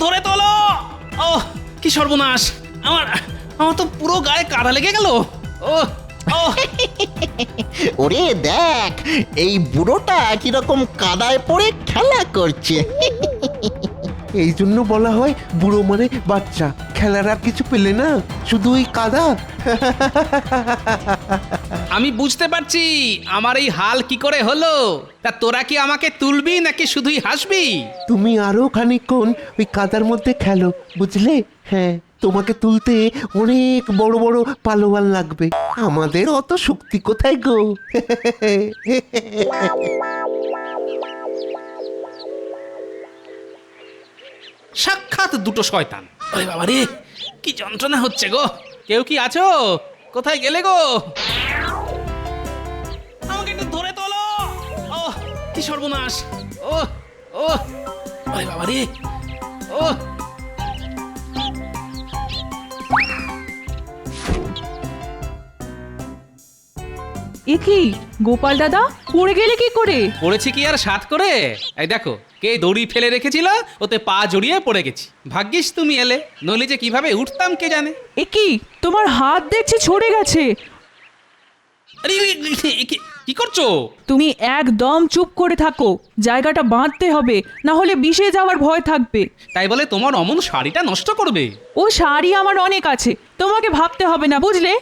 ধরে তোলো। ও কি সর্বনাশ, আমার আমার তো পুরো গায়ে কাদা লেগে গেল। ও ও ওরে দেখ, এই বুড়োটা কিরকম কাদায় পড়ে খেলা করছে। এই জন্য বলা হয় বুড়ো মানে বাচ্চা, খেলার আর কিছু পেলে না, শুধু ওই কাদা। আমি বুঝতে পারছি আমার এই হাল কি করে হলো। তা তোরা কি আমাকে তুলবি নাকি শুধুই হাসবি? তুমি আরো খানিকক্ষণ ওই কাদার মধ্যে খেলো, বুঝলে? হ্যাঁ, তোমাকে তুলতে অনেক বড় বড় পালোয়ান লাগবে, আমাদের অত শক্তি কোথায় গো। সাক্ষাৎ দুটো শয়তান। আরে বাবা রে, কি যন্ত্রণা হচ্ছে গো। কেউ কি আছো? কোথায় গেলে গো? আমাকে একটু ধরে তোলো। ও কি সর্বনাশ। ও ও আরে বাবা রে। ও এ কি গোপাল দাদা, পড়ে গেলে কি করে? পড়েছি কি আর সাত করে? এই দেখো, কে দড়ি ফেলে রেখেছিল, ওতে পা জড়িয়ে পড়ে গেছি। ভাগ্যিস তুমি এলে, নইলে যে কিভাবে উঠতাম কে জানে। এ কি, তোমার হাত দেখছি ছড়ে গেছে। আরে কি করছো? তুমি একদম চুপ করে থাকো, জায়গাটা বাঁধতে হবে, না হলে বিষে যাওয়ার ভয় থাকবে। তাই বলে তোমার অমন শাড়িটা নষ্ট করবে? ও শাড়ি আমার অনেক আছে, তোমাকে ভাবতে হবে না, বুঝলে?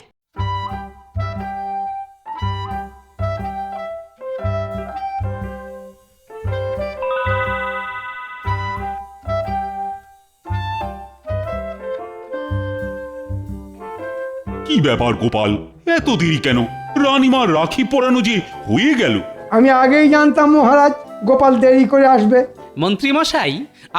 কি ব্যাপার গোপাল, এত দেরি কেন? রানীমার রাখি পরানো যে হয়ে গেল। আমি আগেই জানতাম মহারাজ গোপাল দেরি করে আসবে। মন্ত্রী মশাই,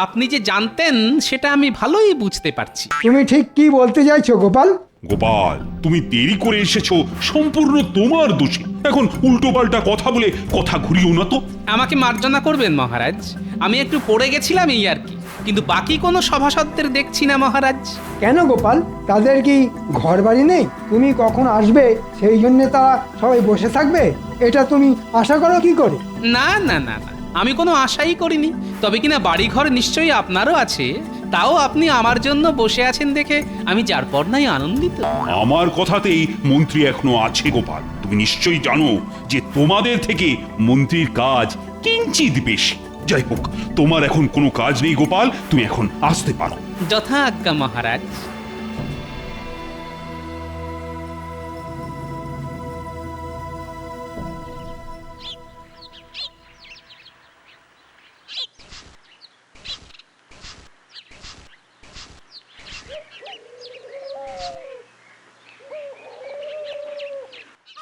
আপনি যে জানতেন সেটা আমি ভালোই বুঝতে পারছি। তুমি ঠিক কি বলতে চাইছো গোপাল? গোপাল, তুমি দেরি করে এসেছো সম্পূর্ণ তোমার দোষে। এখন উল্টো পাল্টা কথা বলে কথা ঘুরিও না তো। আমাকে মার্জনা করবেন মহারাজ, আমি একটু পড়ে গেছিলাম এই আর কি, কিন্তু বাকি কোনো সভাসদদের দেখছি না মহারাজ। কেন গোপাল, তাদের কি ঘর বাড়ি নেই? তুমি কখন আসবে সেই জন্য তারা সবাই বসে থাকবে, এটা তুমি আশা করো কি করে? না না না না, আমি কোনো আশাই করিনি। তবে কিনা বাড়িঘর নিশ্চয়ই আপনারও আছে, তাও আপনি আমার জন্য বসে আছেন দেখে আমি যার পর নাই আনন্দিত। আমার কথাতেই মন্ত্রী এখনো আছে গোপাল। তুমি নিশ্চয়ই জানো যে তোমাদের থেকে মন্ত্রীর কাজ কিঞ্চিত বেশি। যাই হোক, তোমার এখন কোনো কাজ নেই গোপাল, তুমি এখন আসতে পারো। যথা আজ্ঞা মহারাজ।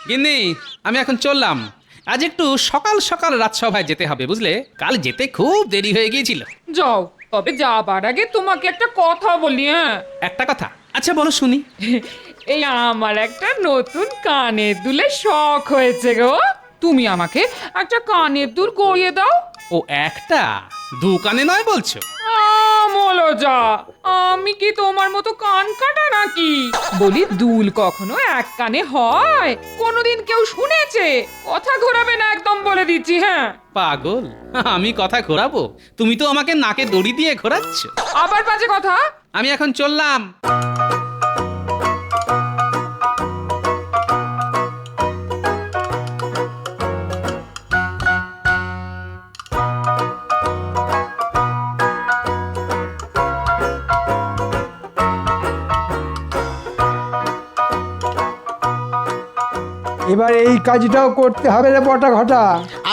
গিন্নি, আমি এখন চললাম। আজ একটু সকাল সকাল রাজসভায় যেতে হবে বুঝলে, কাল যেতে খুব দেরি হয়ে গিয়েছিল। যাও, তবে যাবার আগে তোমাকে একটা কথা বলি। হ্যাঁ, একটা কথা? আচ্ছা বলো শুনি। এই আমার একটা নতুন কানের দুলের শখ হয়েছে গো। তুমি আমাকে একটা কানের দুল গড়িয়ে দাও। ও একটা? দোকানে নয় বলছো? আমলো যা, আমি কি তোমার মতো কান কাটা নাকি? বলি, দুল কখনো এক কানে হয়? কোনোদিন কেউ শুনেছে? কথা ঘোরাবে না একদম, বলে দিচ্ছি। হ্যাঁ, পাগল, আমি কথা ঘোরাবো? তুমি তো আমাকে নাকে দড়ি দিয়ে ঘোরাচ্ছ। আবার বাজে কথা। আমি এখন চললাম। এবার এই কাজটাও করতে হবে রে বটা ঘটা।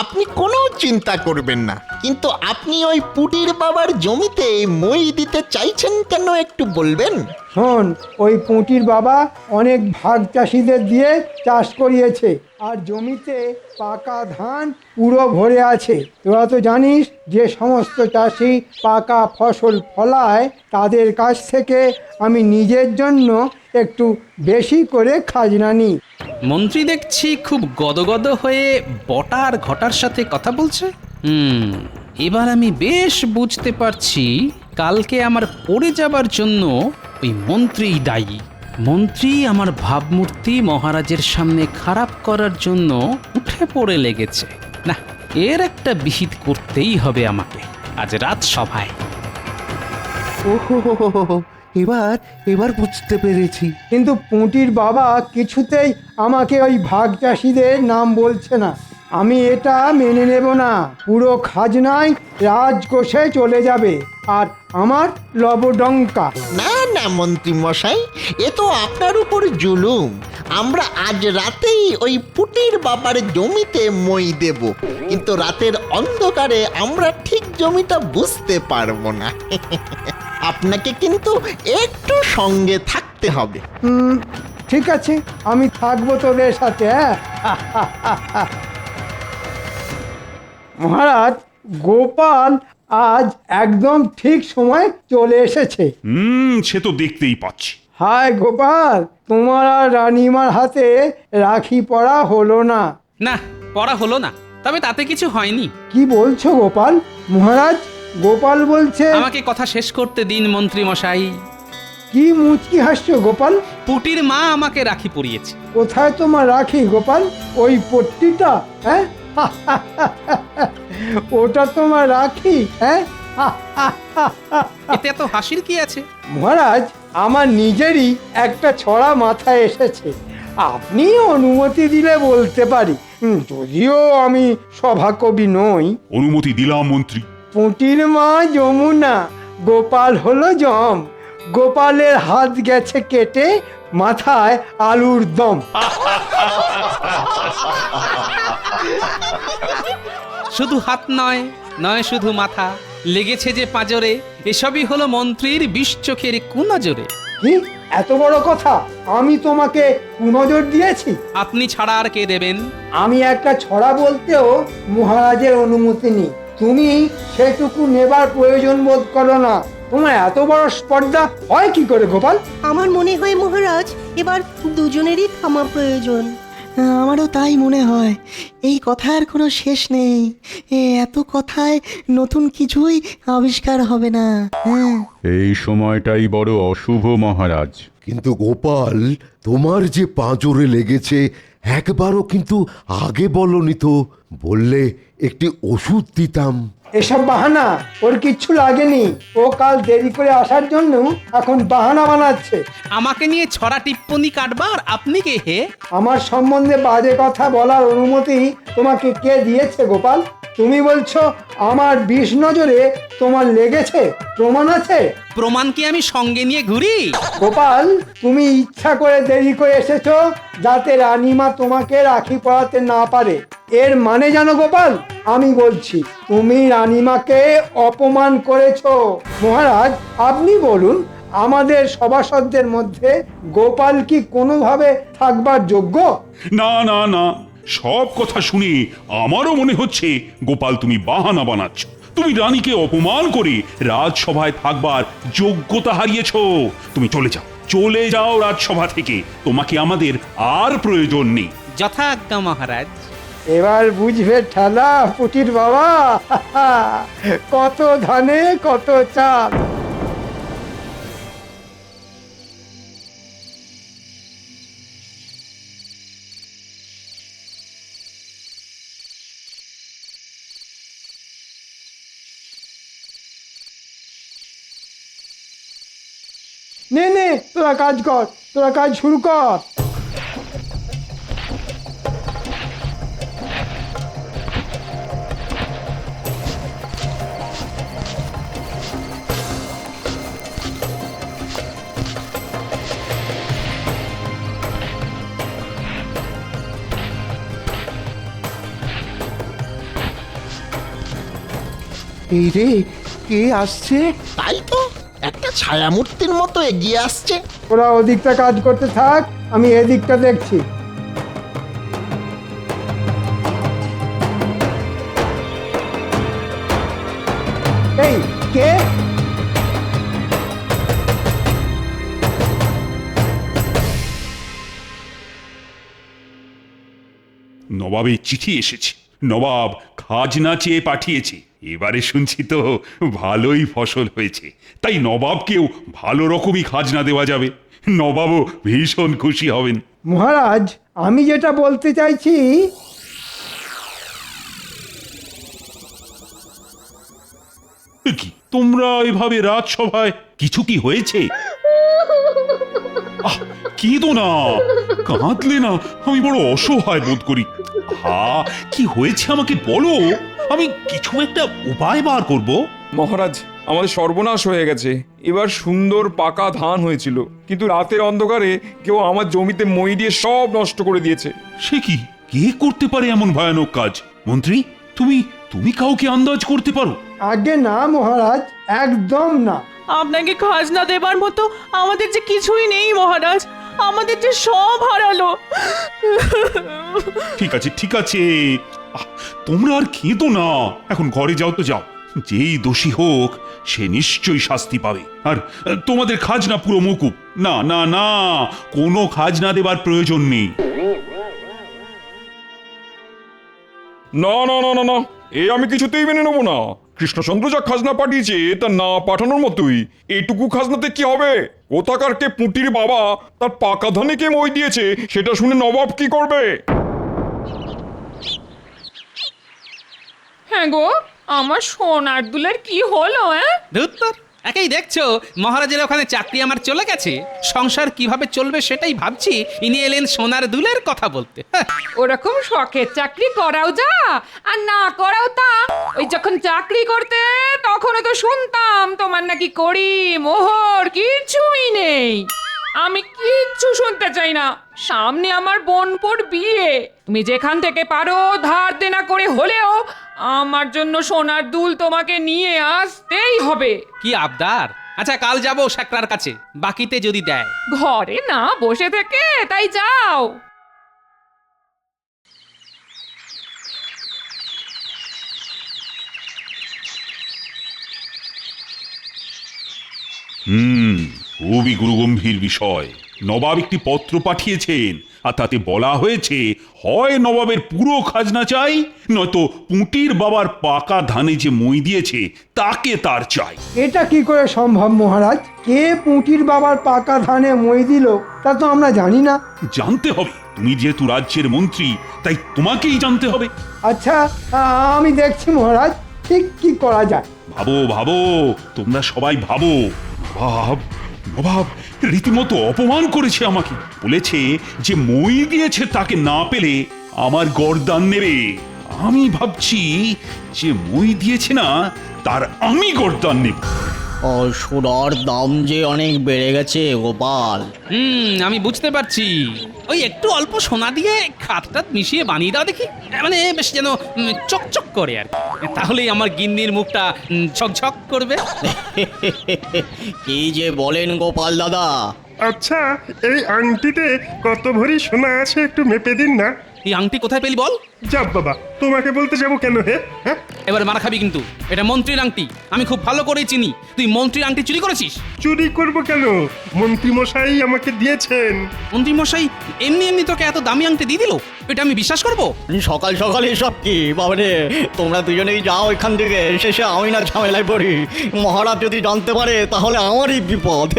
আপনি কোনো চিন্তা করবেন না, কিন্তু আপনি ওই পুটির বাবার জমিতে মই দিতে চাইছেন কেন একটু বলবেন? শোন, ওই পুঁটির বাবা অনেক ভাগ চাষিদের দিয়ে চাষ করিয়েছে, আর জমিতে পাকা ধান পুরো ভরে আছে। তোরা তো জানিস যে সমস্ত চাষি পাকা ফসল ফলায়, তাদের কাছ থেকে আমি নিজের জন্য একটু বেশি করে খাজনা নিই। মন্ত্রী দেখছি খুব গদগদ হয়ে বটা আর ঘটার সাথে কথা বলছে। এবার আমি বেশ বুঝতে পারছি কালকে আমার পড়ে যাবার জন্য ওই মন্ত্রীই দায়ী। মন্ত্রী আমার ভাবমূর্তি মহারাজের সামনে খারাপ করার জন্য উঠে পড়ে লেগেছে। না, এর একটা বিহিত করতেই হবে আমাকে আজ রাত সভায়। ওহো, এবার এবার বুঝতে পেরেছি। কিন্তু পুঁটির বাবা কিছুতেই আমাকে ওই ভাগ চাষিদের নাম বলছে না। আমি এটা মেনে নেব না। পুরো খাজনায় রাজকোষে চলে যাবে আর আমার লবডঙ্কা। না না মন্ত্রী মশাই, এ তো আপনার উপর জুলুম। আমরা আজ রাতেই ওই পুটির বাবার জমিতে মই দেব, কিন্তু রাতের অন্ধকারে আমরা ঠিক জমিটা বুঝতে পারবো না। আপনাকে কিন্তু একটু সঙ্গে থাকতে হবে। ঠিক আছে, আমি থাকবো তোদের সাথে। হ্যাঁ মহারাজ, গোপাল আজ একদম ঠিক সময় চলে এসেছে। সে তো দেখতেই পাচ্ছি। হায় গোপাল, তোমার আর রানীমার হাতে রাখি পরা হলো না। না, পড়া হলো না, তবে তাতে কিছু হয়নি। কি বলছো গোপাল? মহারাজ, গোপাল বলছে। আমাকে কথা শেষ করতে দিন মন্ত্রী মশাই। কি মুচকি হাসছো গোপাল? পুটির মা আমাকে রাখি পরিয়েছে। কোথায় তোমার রাখি গোপাল? ওই পট্টিটা? হ্যাঁ ওটা তোমার রাখি? হ্যাঁ এতে এত হাসির কি আছে? মহারাজ, আমার নিজেরই একটা ছড়া মাথায় এসেছে। আপনি অনুমতি দিলে বলতে পারি, যদিও আমি সভাকবি নই। অনুমতি দিলাম মন্ত্রী। পুঁটির মা যমুনা, গোপাল হলো জম। গোপালের হাত গেছে কেটে, মাথায় আলুর দম। শুধু হাত নয়, নয় শুধু মাথা, লেগেছে যে পাঁজরে। এসবই হলো মন্ত্রীর বিষ চোখের কুনজরে। কি এত বড় কথা? আমি তোমাকে কুনজর দিয়েছি? আপনি ছাড়া আর কে দেবেন? আমি একটা ছড়া বলতেও মহারাজের অনুমতি নেই। তুমি সেটুকু নেবার প্রয়োজন বোধ করো না। তোমার এত বড় স্পর্ধা হয় কি করে গোপাল? আমার মনে হয় মহারাজ, এবার দুজনেরই থামা প্রয়োজন। আমারও তাই মনে হয়। এই কথার কোনো শেষ নেই। এত কথায় নতুন কিছুই আবিষ্কার হবে না। হ্যাঁ, এই সময়টাই বড় অশুভ মহারাজ। কিন্তু গোপাল, তোমার যে পাঁজরে লেগেছে একবারও কিন্তু আগে বলনি তো। বললে একটি ওষুধ দিতাম। এসব বাহানা, ওর কিচ্ছু লাগেনি। ও কাল দেরি করে আসার জন্য এখন বাহানা বানাচ্ছে। আমাকে নিয়ে ছড়া টিপ্পনি কাটবার আপনি কে হে? আমার সম্বন্ধে বাজে কথা বলার অনুমতি তোমাকে কে দিয়েছে গোপাল? তুমি বলছো আমার বিষ নজরে তোমার লেগেছে? প্রমাণ আছে? প্রমাণ কি আমি সঙ্গে নিয়ে ঘুরি? গোপাল, তুমি ইচ্ছা করে দেরি করে এসেছো যাতে রানীমা তোমাকে রাখি পরাতে না পারে। এর মানে জানো গোপাল? আমি বলছি, তুমি রানীমাকে অপমান করেছো। মহারাজ, আপনি বলুন, আমাদের সভাসদদের মধ্যে গোপাল কি কোনোভাবে থাকবার যোগ্য? না না না, সব কথা শুনে আমারও মনে হচ্ছে গোপাল তুমি বাহানা বানাচ্ছ। তুমি রানীকে অপমান করে রাজসভায় থাকবার যোগ্যতা হারিয়েছো। তুমি চলে যাও রাজসভা থেকে। তোমাকে আমাদের আর প্রয়োজন নেই। যথাজ্ঞা মহারাজ। এবার বুঝবে ঠেলা পুটির বাবা। কত ধানে কত চাল। নে তোরা কাজ কর, তোরা কাজ শুরু কর। এই রে, কে আসছে? তাই তো, একটা ছায়ামূর্তির মতো এগিয়ে আসছে। ওরা ওদিকটা কাজ করতে থাক, আমি এদিকটা দেখছি। এই কে? নবাবের চিঠি এসেছে। নবাব খাজনা চেয়ে পাঠিয়েছে। এবারে শুনছি তো ভালোই ফসল হয়েছে, তাই নবাবকেও ভালো রকমই খাজনা দেওয়া যাবে। নবাবও ভীষণ খুশি হবেন। মহারাজ, আমি যেটা বলতে চাইছি, কি তোমরা এভাবে রাজসভায় কিছু কি হয়েছে? কেঁদো না, কাঁদলে না আমি বড় অসহায় বোধ করি। কি হয়েছে আমাকে বলো, আমি কিছু একটা উপায় বার করব। মহারাজ, আমাদের সর্বনাশ হয়ে গেছে। এবার সুন্দর পাকা ধান হয়েছিল, কিন্তু রাতের অন্ধকারে কেউ আমার জমিতে মই দিয়ে সব নষ্ট করে দিয়েছে। সে কি, কে করতে পারে এমন ভয়ানক কাজ? মন্ত্রী, তুমি তুমি কাউকে আন্দাজ করতে পারো? আগে না মহারাজ, একদম না। আপনাকে খাজনা দেবার মতো আমাদের যে কিছুই নেই মহারাজ, আমাদের যে সব হারালো। ঠিক আছে ঠিক আছে, তোমরা আর কেঁদো না, এখন ঘরে যাও তো যাও। যেই দোষী হোক সে নিশ্চয়ই শাস্তি পাবে। আর তোমাদের খাজনা পুরো মকুব। না না না, কোনো খাজনা দেবার প্রয়োজন নেই। না না না না না, এ আমি কিছুতেই মেনে নেবো না। কৃষ্ণচন্দ্র যা খাজনা পাঠিয়েছে তা না পাঠানোর মতোই। এইটুকু খাজনাতে কি হবে? কোথাকার কে পুঁটির বাবা তার পাকা ধানে কে মই দিয়েছে সেটা শুনে নবাব কি করবে? হ্যাঁ গো, আমার সোনার দুলের কি হলো? ধুত্তর, একেই দেখছো মহারাজের ওখানে চাকরি আমার চলে গেছে, সংসার কিভাবে চলবে সেটাই ভাবছি, ইনি এলেন সোনার দুলের কথা বলতে। ওরকম শখের চাকরি করাও যা আর না করাও তা। ওই যখন চাকরি করতে তখনও তো শুনতাম তোমার নাকি কড়ি মোহর কিছুই নেই। আমি কিচ্ছু শুনতে চাই না। সামনে আমার বোনপোর বিয়ে, তুমি যেখান থেকে পারো ধার দেনা করে হলেও আমার জন্য সোনার দুল তোমাকে নিয়ে আসতেই হবে। কি আবদার? আচ্ছা কাল যাবো শাকরার কাছে, বাকিতে যদি দেয়। ঘরে না বসে থেকে তাই যাও। খুবই গুরুগম্ভীর বিষয়। নবাব একটি পত্র পাঠিয়েছেন, আর তাতে বলা হয়েছে হয় নবাবের পুরো খাজনা চাই, নয়তো পুঁটির বাবার পাকা ধানে যে মই দিয়েছে তাকে তার চাই। এটা কি করে সম্ভব মহারাজ? কে পুঁটির বাবার পাকা ধানে মই দিল তা তো আমরা জানি না। জানতে হবে, তুমি যেহেতু রাজ্যের মন্ত্রী তাই তোমাকেই জানতে হবে। আচ্ছা, আমি দেখছি মহারাজ, ঠিক কি করা যায়। ভাবো ভাবো, তোমরা সবাই ভাবো। নবাব নবাব রীতিমতো অপমান করেছে আমাকে, বলেছে যে মই দিয়েছে তাকে না পেলে আমার গর্দান নেবে। আমি ভাবছি যে মই দিয়েছে না তার আমি গর্দান নেব। সোনার দাম যে অনেক বেড়ে গেছে গোপাল। আমি বুঝতে পারছি। ওই একটু অল্প সোনা দিয়ে খাতটা মিশিয়ে বানিয়ে দাও দেখি, মানে বেশ যেন চকচক করে আর কি। তাহলেই আমার গিন্নির মুখটা ঝকঝক করবে। কি যে বলেন গোপাল দাদা। আচ্ছা, এই আংটিতে কত ভরি সোনা আছে একটু মেপে দিন না। এই আংটি কোথায় পেলি বল? যাব বাবা, তোমাকে বলতে যাবো কেন? হ্যাঁ, এবার মারা খাবি কিন্তু। এটা মন্ত্রীর আংটি, আমি খুব ভালো করেই চিনি। তুই মন্ত্রীর আংটি চুরি করেছিস? চুরি করব কেন? মন্ত্রী মশাই আমাকে দিয়েছেন। মন্ত্রী মশাই এমনি এমনি তোকে এত দামি আংটি দিয়ে দিল? এটা আমি বিশ্বাস করব? সকাল সকাল এসব কি বাবারে? তোমরা দুজনেই যাও এখান থেকে, শেষে আমি না ঝামেলায় পড়ি। মহারাজ যদি জানতে পারে তাহলে আমারই বিপদ।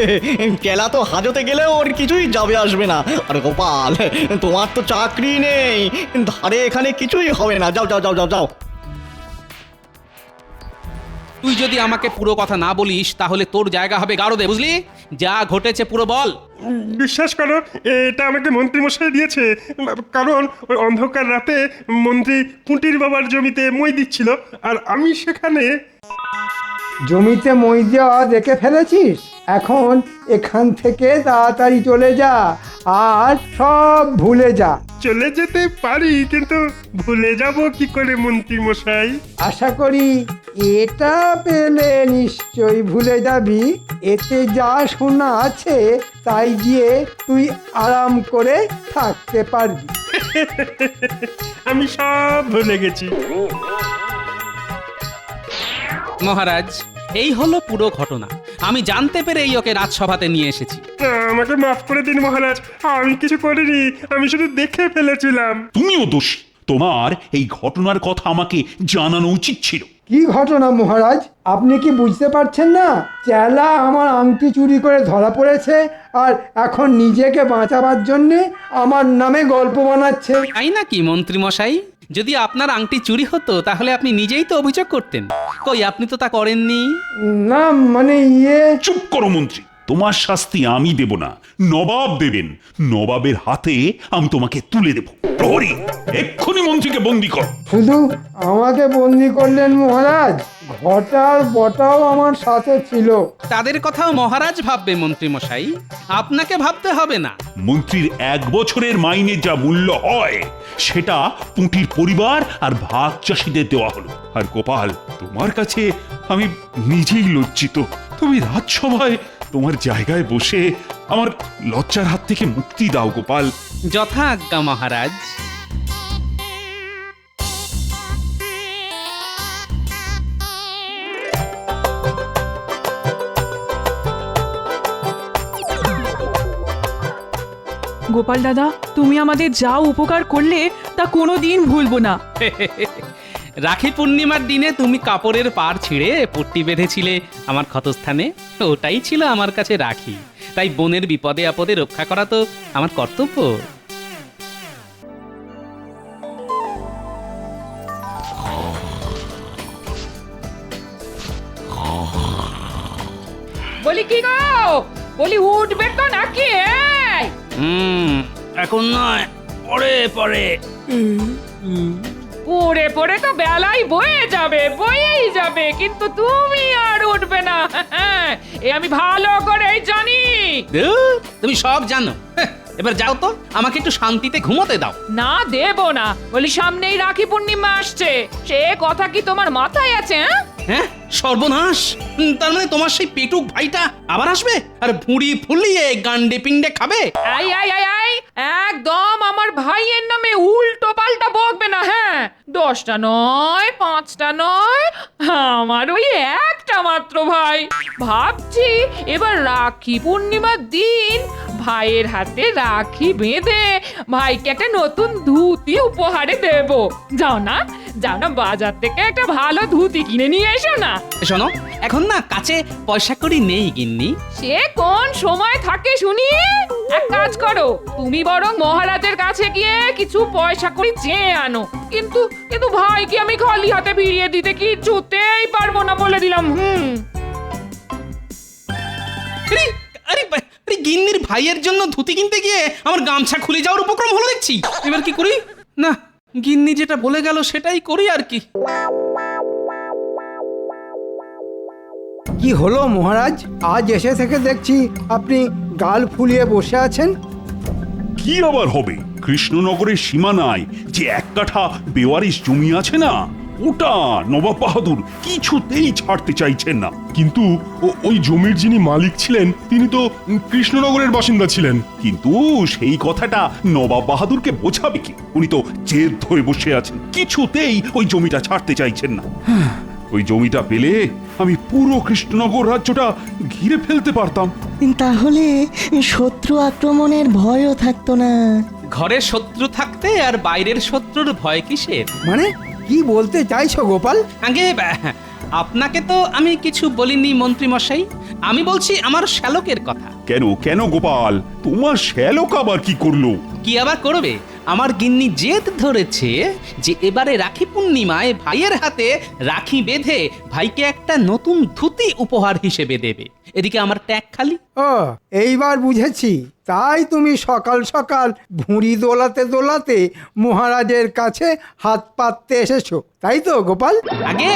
কেলা তো হাজতে গেলেও ওর কিছুই যাবে আসবে না। আর গোপাল, তোমার তো চাকরি নেই, ধারে এখানে কিছুই হবে না। যাও যাও যাও যাও যাও। তুই যদি আমাকে পুরো কথা না বলিস তাহলে তোর জায়গা হবে গারদে, বুঝলি? যা ঘটেছে পুরো বল। বিশ্বাস করো, এটা আমাকে মন্ত্রী মশাই দিয়েছে। কারণ ওই অন্ধকার রাতে মন্ত্রী পুঁটির বাবার জমিতে মই দিচ্ছিল, আর আমি সেখানে। জমিতে মই দেওয়া দেখে ফেলেছিস? এখন এখান থেকে তাড়াতাড়ি চলে যা আর সব ভুলে যা। চলে যেতে পারি, কিন্তু ভুলে যাব কি করে মন্ত্রী মশাই? আশা করি এটা পেলে নিশ্চয়ই ভুলে যাবি। এতে যা শোনা আছে তাই দিয়ে তুই আরাম করে থাকতে পারবি। আমি সব ভুলে গেছি। মহারাজ, এই হলো পুরো ঘটনা। আমি জানতে পেরেই ওকে রাজসভাতে নিয়ে এসেছি। আমাকে মাফ করে দিন মহারাজ, আমি কিছু করিনি, আমি শুধু দেখে ফেলেছিলাম। তুমিও দোষী, তোমার এই ঘটনার কথা আমাকে জানানো উচিত ছিল। কি ঘটনা মহারাজ? আপনি কি বুঝতে পারছেন না? চেলা আমার আংটি চুরি করে ধরা পড়েছে আর এখন নিজেকে বাঁচাবার জন্যে আমার নামে গল্প বানাচ্ছে। তাই নাকি মন্ত্রী মশাই? যদি আপনার আংটি চুরি হতো তাহলে আপনি নিজেই তো অভিযোগ করতেন। কই আপনি তো তা করেননি। না মানে চুপ করো মন্ত্রী, তোমার শাস্তি আমি দেব না, নবাব দেবেন। নবাবের হাতে আমি তোমাকে তুলে দেব। প্রহরী, এক্ষুনি মন্ত্রীকে বন্দি কর। শুধু আমাকে বন্দি করলেন মহারাজ, ঘটার বটাও আমার সাথে ছিল। তাদের কথাও মহারাজ ভাববে মন্ত্রী মশাই, আপনাকে ভাবতে হবে না। মন্ত্রীর 1 বছরের মাইনের যা মূল্য হয় সেটা পুঁটির পরিবার আর ভাগ চাষীদের দেওয়া হলো। আর গোপাল, তোমার কাছে আমি নিজেই লজ্জিত। তুমি রাজসভায় তোমার জায়গায় বসে আমার লজ্জার হাত থেকে মুক্তি দাও গোপাল। যথা আজ্ঞা মহারাজ। গোপাল দাদা, তুমি আমাদের যা উপকার করলে তা কোনোদিন ভুলবো না। রাখি পূর্ণিমার দিনে তুমি কাপড়ের পাড় ছিঁড়ে পট্টি বেঁধেছিলে আমার ক্ষতস্থানে, ওটাই ছিল আমার কাছে রাখি। তাই বোনের বিপদে আপদে রক্ষা করা তো আমার কর্তব্য। বলি কি গো, বলি উঠবে তো নাকি? এখন নয়, পরে পরে। পড়ে পড়ে তো বেলাই বয়ে যাবে, বয়েই যাবে, কিন্তু তুমি আর উঠবে না। এ আমি ভালো করেই জানি। তুমি সব জানো। এবার যাও তো, আমাকে একটু শান্তিতে ঘুমোতে দাও। না, দেব না। বলি সামনেই রাখি পূর্ণিমা আসছে, সে কথা কি তোমার মাথায় আছে? হ্যাঁ, সর্বনাশ! তার মানে তোমার সেই পেটুক ভাইটা আবার আসবে আর ভুঁড়ি ফুলিয়ে গান্ডে পিণ্ডে খাবে? আই আই আই আই, একদম আমার ভাইয়ের নামে উল্টো পাল্টা বকবে না। হ্যাঁ, 10টা নয়, 5টা নয়, আমার ওই একটা মাত্র ভাই। ভাবছি এবার রাখি পূর্ণিমার দিন ভাইয়ের হাতে রাখি বেঁধে ভাইকে একটা নতুন ধুতি উপহারে দেব। যাও না, যাও না, বাজার থেকে একটা ভালো ধুতি কিনে নিয়ে এসো না। শোনো, এখন না কাছে পয়সা কড়ি নেই গিন্নি। সে কোন সময় থাকে শুনি? এক কাজ করো, তুমি বরং মহারাজের কাছে গিয়ে কিছু পয়সা কড়ি চেয়ে আনো। কিন্তু কিন্তু ভাইকে আমি খালি হাতে ফিরিয়ে দিতে কিছুতেই পারবো না, বলে দিলাম। আরে গিন্নির ভাইয়ের জন্য ধুতি কিনতে গিয়ে আমার গামছা খুলে যাওয়ার উপক্রম হলো দেখছি। এবার কি করি? না, গিন্নি যেটা বলে গেল সেটাই করি আর কি। কি হলো মহারাজ, আজ এসে থেকে দেখছি আপনি গাল ফুলিয়ে বসে আছেন। কি আবার হবে? কৃষ্ণনগরের সীমানায় যে 1 কাঠা বেওয়ারিশ জমি আছে না, ওটা নবাব বাহাদুর কিছুতেই ছাড়তে চাইছেন না। কিন্তু ওই জমির যিনি মালিক ছিলেন তিনি তো কৃষ্ণনগরের বাসিন্দা ছিলেন। কিন্তু সেই কথাটা নবাব বাহাদুরকে বোঝাবে কি? উনি তো জেদ ধরে বসে আছেন, কিছুতেই ওই জমিটা ছাড়তে চাইছেন না। ওই জমিটা পেলে আমি পুরো কৃষ্ণনগর রাজ্যটা ঘিরে ফেলতে পারতাম। তাহলে শত্রু আক্রমণের ভয়ও থাকতো না। ঘরে শত্রু থাকতে আর বাইরের শত্রুর ভয় কিসের? মানে কি বলতে চাইছো গোপাল? আগে আপনাকে তো আমি কিছু বলিনি মন্ত্রী মশাই, আমি বলছি আমার শ্যালকের কথা। কেন কেন গোপাল, তোমার শ্যালক আবার কি করলো? কি আবার করবে? আমার গিন্নি জেদ ধরেছে যে এবারে রাখি পূর্ণিমায় ভাইয়ের হাতে রাখি বেঁধে ভাইকে একটা নতুন ধুতি উপহার হিসেবে দেবে। এদিকে আমার ট্যাগ খালি। ও, এইবার বুঝেছি। তাই তুমি সকাল সকাল ভুঁড়ি দোলাতে দোলাতে মহারাজের কাছে হাত পাততে এসেছো, তাই তো গোপাল? আগে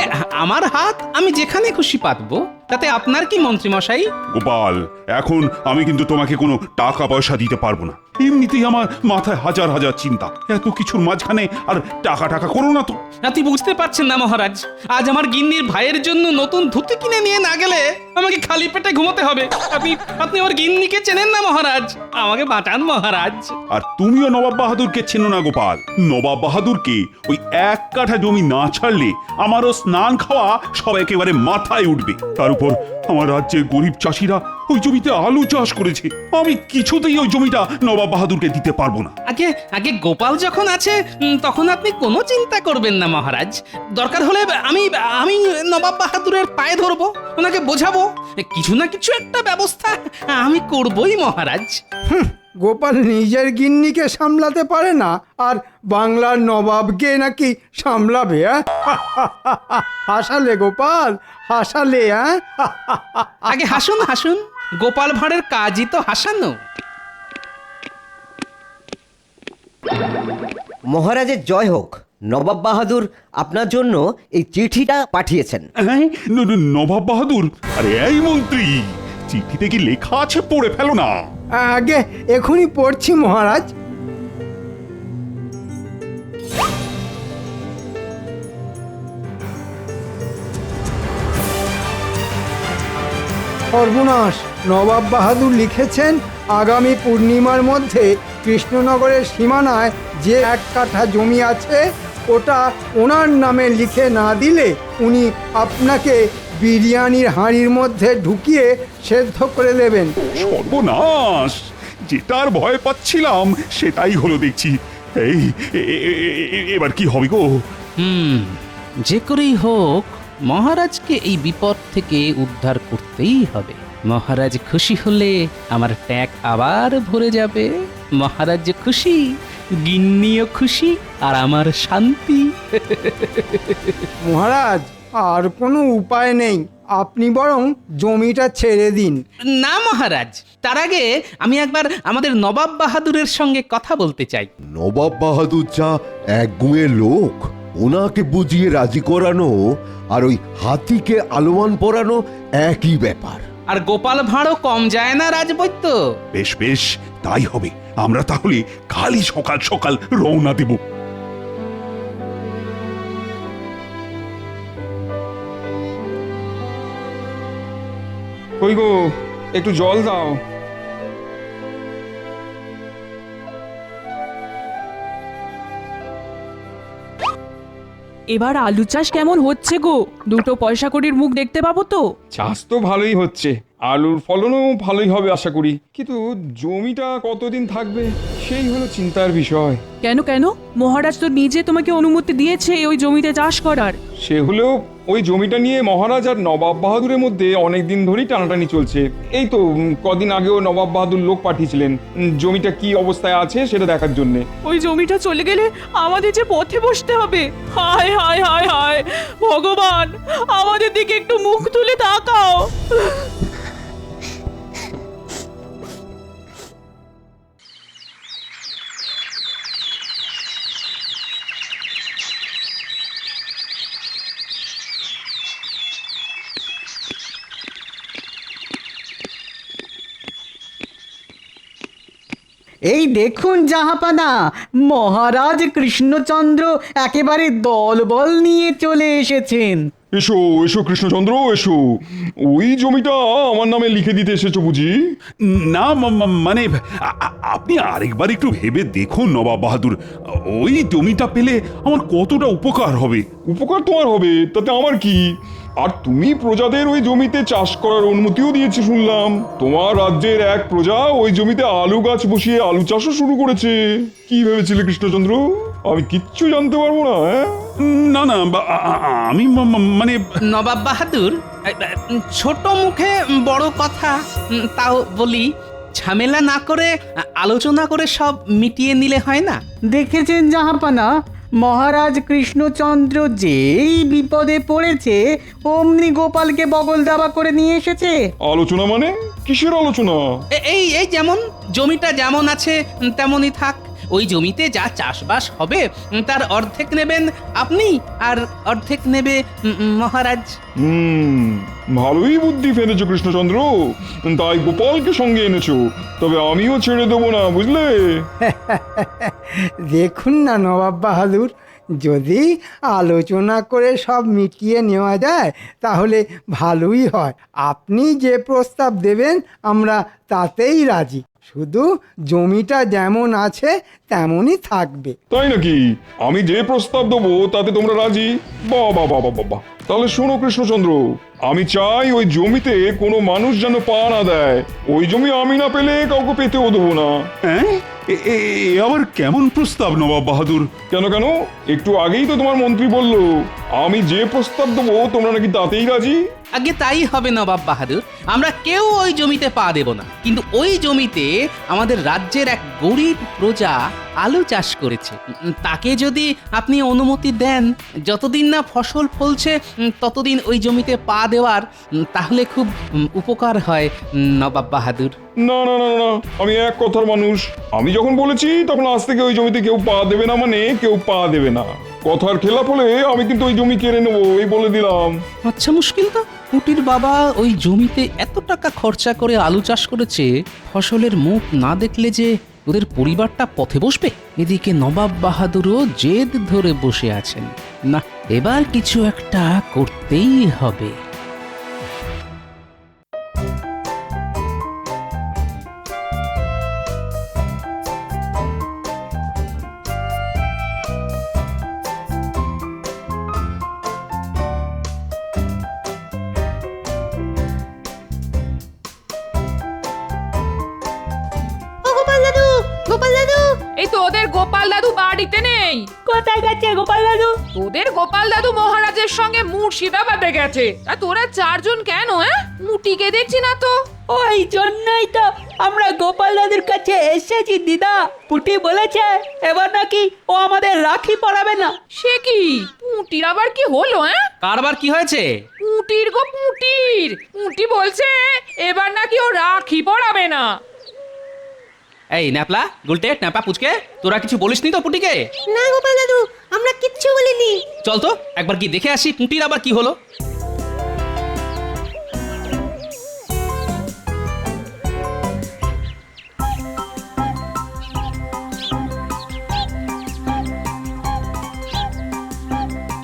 আমার হাত আমি যেখানে খুশি পাতবো, তাতে আপনার কি মন্ত্রী মশাই? গোপাল, এখন আমি কিন্তু তোমাকে কোনো টাকা পয়সা দিতে পারবো না। এমনিতেই আমার মাথায় হাজার হাজার চিন্তা, এত কিছুর মাঝখানে আর টাকা টাকা করো না তো। আপনি বুঝতে পারছেন না মহারাজ, আজ আমার গিন্নির ভাইয়ের জন্য নতুন ধুতি কিনে নিয়ে না গেলে আমাকে খালি পেটে ঘুমোতে হবে। আপনি আমার গিন্নিকে চেনেন না মহারাজ, আমাকে বাঁচান মহারাজ। আর তুমিও নবাব বাহাদুরকে চেনো না গোপাল। নবাব বাহাদুরকে ওই 1 কাঠা জমি না ছাড়লে আমারও স্নান খাওয়া সব একেবারে মাথায় উঠবে। তার উপর আমার রাজ্যের গরিব চাষিরা ওই জমিতে আলু চাষ করেছে, আমি কিছুতেই ওই জমিটা নবাব বাহাদুরকে দিতে পারবো না। আগে গোপাল যখন আছে তখন আপনি কোনো চিন্তা করবেন না মহারাজ। দরকার হলে আমি নবাব বাহাদুরের পায়ে ধরবো, ওনাকে বোঝাবো, কিছু না কিছু একটা ব্যবস্থা আমি করবই মহারাজ। গোপাল নিজের গিন্নিকে সামলাতে পারে না, আর বাংলার নবাবকে নাকি সামলাবে? হাসালে গোপাল, হাসালে। আগে হাসুন হাসুন, গোপাল ভাঁড়ের কাজই তো হাসানো। মহারাজের জয় হোক। নবাব বাহাদুর আপনার জন্য এই চিঠিটা পাঠিয়েছেন। হ্যাঁ, নবাব বাহাদুর, আরে এই মন্ত্রী, চিঠিতে কি লেখা আছে পড়ে ফেলো না। আগে এখনই পড়ছি মহারাজ। সর্বনাশ! নবাব বাহাদুর লিখেছেন, আগামী পূর্ণিমার মধ্যে কৃষ্ণনগরের সীমানায় যে 1 কাঠা জমি আছে ওটা ওনার নামে লিখে না দিলে উনি আপনাকে বিরিয়ানির হাঁড়ির মধ্যে ঢুকিয়ে সেদ্ধ করে দেবেন। সর্বনাশ! যেটার ভয় পাচ্ছিলাম সেটাই হলো দেখছি। এই এবার কি হবে গো? যে করেই হোক মহারাজকে এই বিপদ থেকে উদ্ধার করতেই হবে। মহারাজ খুশি হলে আমার ট্যাগ আবার ভরে যাবে। মহারাজ খুশি, গিন্নিও খুশি, আর আমার শান্তি। মহারাজ, আর কোনো উপায় নেই, আপনি বরং জমিটা ছেড়ে দিন। না মহারাজ, তার আগে আমি একবার আমাদের নবাব বাহাদুরের সঙ্গে কথা বলতে চাই। নবাব বাহাদুর যা একগুঁয়ে লোক, ওনাকে বুঝিয়ে রাজি করানো আর ওই হাতিকে আলোয়ান পরানো একই ব্যাপার। আর গোপাল ভাঁড়ও কম যায় না রাজবৈদ্য। বেশ বেশ, তাই হবে। আমরা তাহলে কালই সকাল সকাল রওনা দেব। কই গো, একটু জল দাও। এবার আলু চাষ কেমন হচ্ছে গো? 2 পয়সা কড়ির মুখ দেখতে পাবো তো? চাষ তো ভালোই হচ্ছে, আলুর ফলনও ভালোই হবে আশা করি, কিন্তু জমিটা কতদিন থাকবে সেই হলো চিন্তার বিষয়। কেন কেন? মহারাজ তো নিজে তোমাকে অনুমতি দিয়েছে ওই জমিতে চাষ করার। সে হলেও ওই জমিটা নিয়ে মহারাজ আর নবাব বাহাদুরের মধ্যে অনেক দিন ধরেই টানাটানি চলছে। এই তো কদিন আগেও নবাব বাহাদুর লোক পাঠিয়েছিলেন জমিটা কি অবস্থায় আছে সেটা দেখার জন্য। ওই জমিটা চলে গেলে আমাদের যে পথে বসতে হবে। হায় হায় হায় হায় ভগবান, আমাদের দিকে একটু মুখ তুলে তাকাও। এই দেখুন জাহাপানা, মহারাজ কৃষ্ণচন্দ্র একেবারে দলবল নিয়ে চলে এসেছেন। এসো এসো কৃষ্ণচন্দ্র, এসো। ওই জমিটা আমার নামে লিখে দিতে এসেছো বুঝি? না মানে আপনি আরেকবার একটু ভেবে দেখুন নবাব বাহাদুর, ওই জমিটা পেলে আমার কতটা উপকার হবে। উপকার তোমার হবে তাতে আমার কি? আর তুমি প্রজাদের ওই জমিতে চাষ করার অনুমতিও দিয়েছে শুনলাম। তোমার রাজ্যের এক প্রজা ওই জমিতে আলু গাছ বসিয়ে আলু চাষও শুরু করেছে। কি ভেবেছিলে কৃষ্ণচন্দ্র? আমি কিচ্ছু জানতে পারবো না? না না, আমি মানে নবাব বাহাদুর, ছোট মুখে বড় কথা, তাও বলি, ঝামেলা না করে আলোচনা করে সব মিটিয়ে নিলে হয় না? দেখেছেন জাহাপানা, মহারাজ কৃষ্ণচন্দ্র যেই বিপদে পড়েছে অমনি গোপালকে বগল দাবা করে নিয়ে এসেছে। আলোচনা মানে কিসের আলোচনা? এই এই যেমন জমিটা যেমন আছে তেমনই থাক। ওই জমিতে যা চাষবাস হবে তার অর্ধেক নেবেন আপনি, আর অর্ধেক নেবে মহারাজ। ভালোই বুদ্ধি ফেলেছো কৃষ্ণচন্দ্র, তাই গোপালকে সঙ্গে এনেছো। তবে আমিও ছেড়ে দেবো না, বুঝলে? দেখুন না নবাব বাহাদুর, যদি আলোচনা করে সব মিটিয়ে নেওয়া যায় তাহলে ভালোই হয়। আপনি যে প্রস্তাব দেবেন আমরা তাতেই রাজি, শুধু জমিটা যেমন আছে তেমনই থাকবে। তাই নাকি? আমি যে প্রস্তাব দেবো তাতে তোমরা রাজি? বাবা বাবা বাবা, তাহলে শোনো কৃষ্ণচন্দ্র, আমি চাই ওই জমিতে কোনো মানুষ যেন পা না দেয়। ওই জমি আমি না পেলে কাউকে পেতেও দেবো না। হ্যাঁ, আবার কেমন প্রস্তাব নবাব বাহাদুর? কেন কেন, একটু আগেই তো তোমার মন্ত্রী বলল আমি যে প্রস্তাব দেবো তোমরা নাকি তাতেই রাজি। আগে তাই হবে নবাব বাহাদুর, আমরা কেউ ওই জমিতে পা দেব না, কিন্তু ওই জমিতে আমাদের রাজ্যের এক গরিব প্রজা আলু চাষ করেছে। তাকে যদি আপনি অনুমতি দেন, যতদিন না ফসল ফলছে ততদিন ওই জমিতে পা দেওয়ার, তাহলে খুব উপকার হয় নবাব বাহাদুর। না না না না, আমি এক কথার মানুষ। আমি যখন বলেছি তখন আজ থেকে ওই জমিতে কেউ পা দেবে না, মানে কেউ পা দেবে না। কথার খেলাপ হলে আমি কিন্তু ওই জমি কেড়ে নেবো, এই বলে দিলাম। আচ্ছা, মুশকিল তো। পুটির বাবা ওই জমিতে এত টাকা খরচা করে আলু চাষ করেছে, ফসলের মুখ না দেখলে যে ওদের পরিবারটা পথে বসবে। এদিকে নবাব বাহাদুরও জেদ ধরে বসে আছেন। না, এবার কিছু একটা করতেই হবে। এই তোদের গোপাল দাদু বাড়িতে নেই। কোথায় গেছে গোপাল দাদু? তোদের গোপাল দাদু মহারাজের সঙ্গে মুর্শিদাবাদে গেছে। আর তোরা চারজন কেন? মুটিকে দেখছি না তো। ওই জন্যই তো আমরা গোপাল দাদুর কাছে এসেছি দিদা। পুটি বলেছে এবার নাকি ও আমাদের রাখি পরাবে না। সে কি? পুটির আবার কি হলো? কারবার কি হয়েছে? পুটির গো পুটির। পুটি বলছে এবার নাকি ও রাখি পরাবে না। এই ন্যাপলা, গুলটে, ন্যাপা, পুচকে, তোরা কিছু বলিসনি তো পুটিকে? না গোপাল দাদু, আমরা কিচ্ছু বলিনি। চল তো একবার কি দেখে আসি পুটির আবার কি হলো।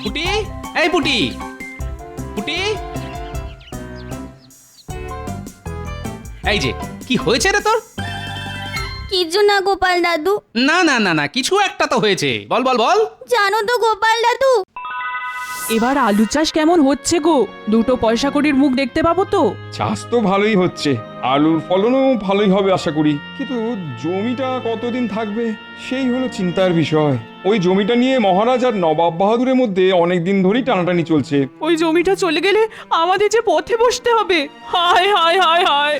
পুটি, এই পুটি, পুটি, এই যে কি হয়েছে রে তোর? কিছু না গোপাল দাদু। না না না না, কিছু একটা তো হয়েছে, বল বল বল। জানো তো গোপাল দাদু, এবার আলু চাষ কেমন হচ্ছে গো? দুটো পয়সা কড়ির মুখ দেখতে পাবো তো? চাষ তো ভালোই হচ্ছে, আলুর ফলনও ভালোই হবে আশা করি, কিন্তু জমিটা কতদিন থাকবে সেই হলো চিন্তার বিষয়। ওই জমিটা নিয়ে মহারাজ আর নবাব বাহাদুরের মধ্যে অনেক দিন ধরেই টানাটানি চলছে। ওই জমিটা চলে গেলে আমাদের যে পথে বসতে হবে। হায় হায় হায় হায়।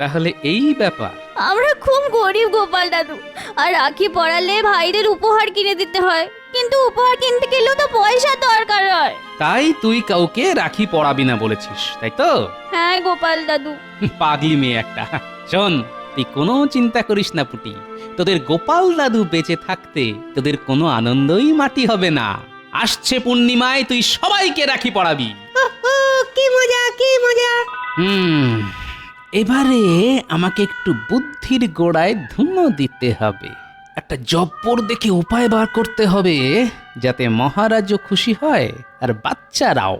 তাহলে এই ব্যাপার। আমরা খুব গরিব গোপাল দাদু, আর রাখি পরালে ভাইদের উপহার কিনে দিতে হয়, কিন্তু উপহার কিনতে গেলেও তো পয়সা দরকার হয়। তাই তুই কাউকে রাখি পরাবি না বলেছিস, তাই তো? হ্যাঁ গোপাল দাদু। পাগলি মেয়ে একটা। শোন, তুই কোনো চিন্তা করিস না পুটি, তোদের গোপাল দাদু বেঁচে থাকতে তোদের কোনো আনন্দই মাটি হবে না। আসছে পূর্ণিমায় তুই সবাইকে রাখি পরাবি। কি মজা, কি মজা। এবারে আমাকে একটু বুদ্ধির গোড়ায় ধুনো দিতে হবে। একটা জব্বর দেখে উপায় বার করতে হবে, যাতে মহারাজও খুশি হয় আর বাচ্চারাও।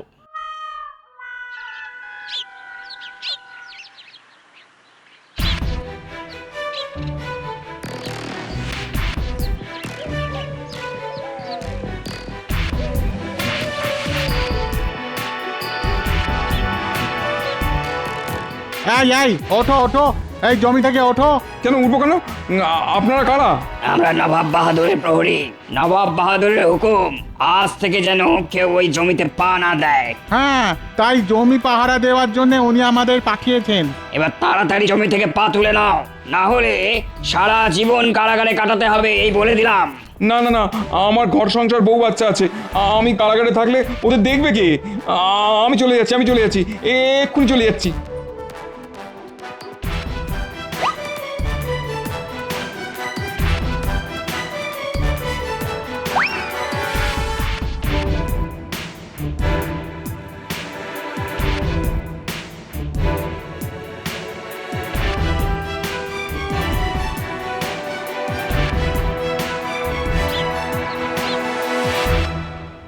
এই ওঠো ওঠো, এই জমি থেকে ওঠো। কেন উঠবো কেন? আপনারা কারা? আমরা নবাব বাহাদুরের প্রহরী। নবাব বাহাদুরের হুকুম, আজ থেকে যেন কেউ ওই জমিতে পা না দেয়। হ্যাঁ, তাই জমি পাহারা দেওয়ার জন্য উনি আমাদের পাঠিয়েছেন। এবার তাড়াতাড়ি জমি থেকে পা তুলে নাও, না হলে সারা জীবন কারাগারে কাটাতে হবে, এই বলে দিলাম। না না না, আমার ঘর সংসার, বউ বাচ্চা আছে, আমি কারাগারে থাকলে ওদের দেখবে কে? আমি চলে যাচ্ছি, এক্ষুনি চলে যাচ্ছি।